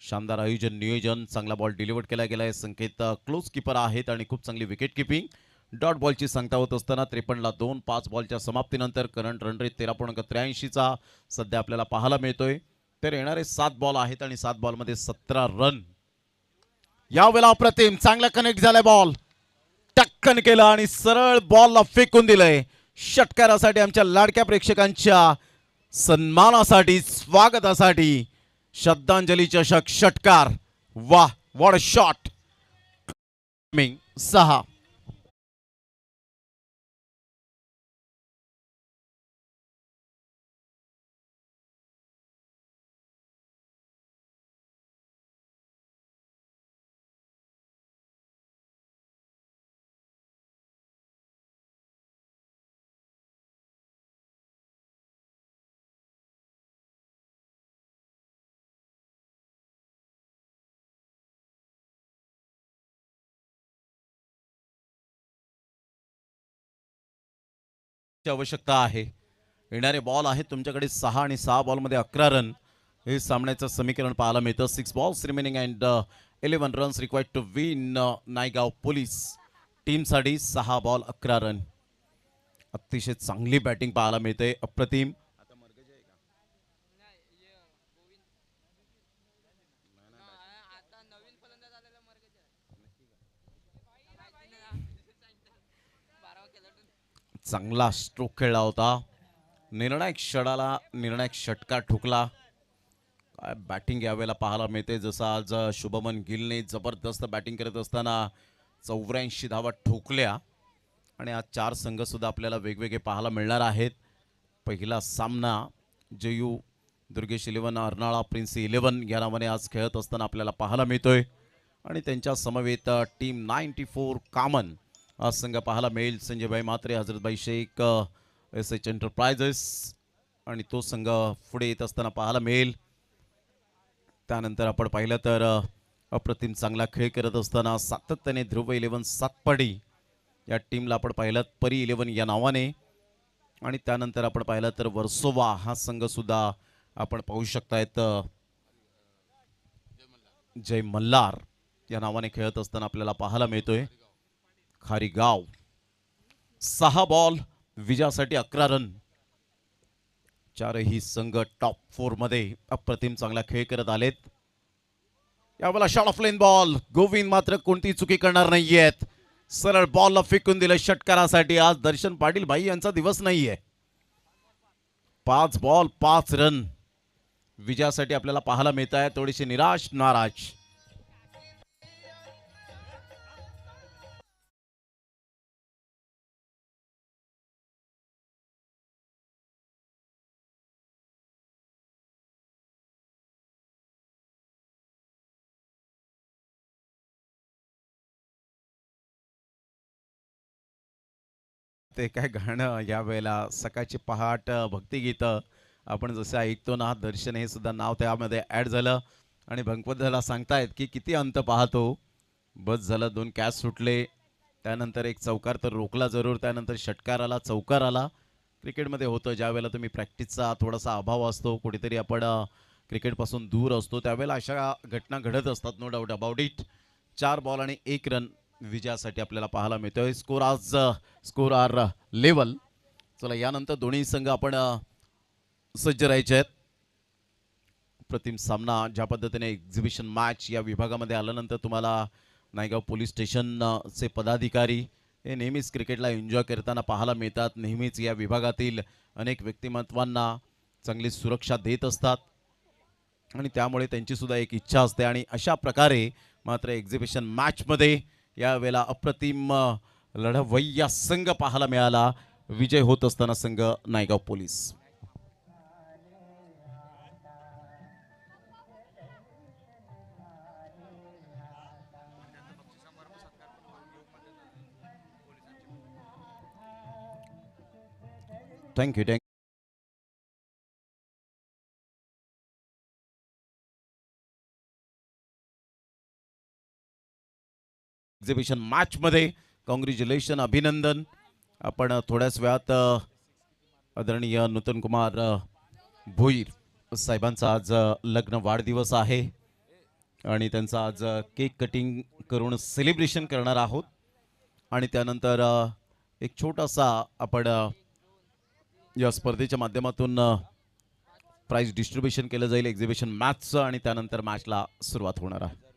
शानदार आयोजन नियोजन. चांगला बॉल डिलिव्हर केला गेला आहे. संकेत क्लोज कीपर आहेत आणि खूप चांगली विकेट किपिंग. डॉट बॉलची सांगता होत असताना 53ला 2. 5 बॉलच्या समाप्तीनंतर करंट रन रेट 13.83चा सध्या आपल्याला पाहायला मिळतोय. तर येणारे 7 बॉल आहेत आणि 7 बॉलमध्ये 17 रन. यावेळेला अप्रतिम चांगला कनेक्ट झालाय बॉल. टक्कन केलं आणि सरळ बॉलला फेकून दिलंय. षटकारासाठी आमच्या लाडक्या प्रेक्षकांच्या सन्मानासाठी स्वागतासाठी श्रद्धांजली चषक षटकार. वाह व्हॉट अ शॉट. 6 ची आवश्यकता आहे. येणारे बॉल आहेत तुमच्याकडे 6 आणि 6 बॉलमध्ये 11 रन. हे सामन्याचं समीकरण पाहायला मिळतं. 6 balls remaining and 11 runs required to win. Naigaon police टीमसाठी 6 बॉल 11 रन. अतिशय चांगली बॅटिंग पाहायला मिळते. अप्रतिम. चांगला स्ट्रोक खेळला होता. निर्णायक षडाला निर्णायक षटकार ठोकला. काय बॅटिंग यावेळेला पाहायला मिळते. जसं आज शुभमन गिलने जबरदस्त बॅटिंग करत असताना 84 धावा ठोकल्या. आणि आज 4 संघ सुद्धा आपल्याला वेगवेगळे पाहायला मिळणार आहेत. पहिला सामना जयू दुर्गेश 11 अर्नाळा प्रिन्स 11 या नावाने आज खेळत असताना आपल्याला पाहायला मिळतोय. आणि त्यांच्या समवेत टीम 94 कामन आज संघ पाहायला मिळेल. संजयभाई म्हात्रे हजरतभाई शेख SH एंटरप्राइजेस आणि तो संघ पुढे येत असताना पाहायला मिळेल. त्यानंतर आपण पाहिलं तर अप्रतिम चांगला खेळ करत असताना सातत्याने ध्रुव 11 सातपाडी या टीमला आपण पाहिलं परी 11 या नावाने. आणि त्यानंतर आपण पाहिलं तर वर्सोवा हा संघ सुद्धा आपण पाहू शकतायत जय मल्हार या नावाने खेळत असताना आपल्याला पाहायला मिळतोय. खारीगाव 6 बॉल विजयासाठी 11 रन. चारही संघ टॉप 4 मध्ये अप्रतिम चांगला खेळ करत आलेत. यावेळेला shot of lane ball. Govind मात्र कोणती चुकी करणार नाहीयेत. सरळ बॉलला फेकून दिलं षटकारासाठी. आज दर्शन पाटील भाई यांचा दिवस नाहीये. 5 बॉल 5 रन विजयासाठी आपल्याला पाहायला मिळत आहे. थोडीशी निराश नाराज. ते काय गाणं या वेळेला सकाळची पहाट भक्तिगीतं आपण जसं ऐकतो ना. दर्शन हे सुद्धा नाव त्यामध्ये ॲड झालं. आणि भंगपतला सांगतायत की किती अंत पाहतो. बस झालं 2 कॅच सुटले. त्यानंतर एक चौकार तर रोखला जरूर. त्यानंतर षटकार आला चौकार आला. क्रिकेटमध्ये होतं ज्या वेळेला तुम्ही प्रॅक्टिसचा थोडासा अभाव असतो. कुठेतरी आपण क्रिकेटपासून दूर असतो त्यावेळेला अशा घटना घडत असतात. No doubt about it. 4 ball आणि 1 रन विजयासाठी आपल्याला पाहायला मिळतोय. Score are level. चला यानंतर दोन्ही संघ आपण सज्ज राहायचे आहेत. प्रतिम सामना ज्या पद्धतीने एक्झिबिशन मॅच या विभागामध्ये आल्यानंतर तुम्हाला नायगाव पोलीस स्टेशनचे पदाधिकारी हे नेहमीच क्रिकेटला एन्जॉय करताना पाहायला मिळतात. नेहमीच या विभागातील अनेक व्यक्तिमत्वांना चांगली सुरक्षा देत असतात. आणि त्यामुळे त्यांची सुद्धा एक इच्छा असते. आणि अशा प्रकारे मात्र एक्झिबिशन मॅचमध्ये यावेळेला अप्रतिम लढवय्या संघ पाहायला मिळाला. विजय होत असताना संघ Naigaon police. Thank you thank you. Exhibition मॅचमध्ये कॉंग्रॅच्युलेशन, अभिनंदन. आपण थोड्याच वेळात आदरणीय नूतन कुमार भोईर साहेबांचा आज लग्न वाढदिवस आहे आणि त्यांचा आज केक कटिंग करून सेलिब्रेशन करणार आहोत आणि त्यानंतर एक छोटासा आपण या स्पर्धेच्या माध्यमातून प्राइज डिस्ट्रीब्युशन केलं जाईल एक्झिबिशन मॅचचं आणि त्यानंतर मॅचला सुरुवात होणार आहे.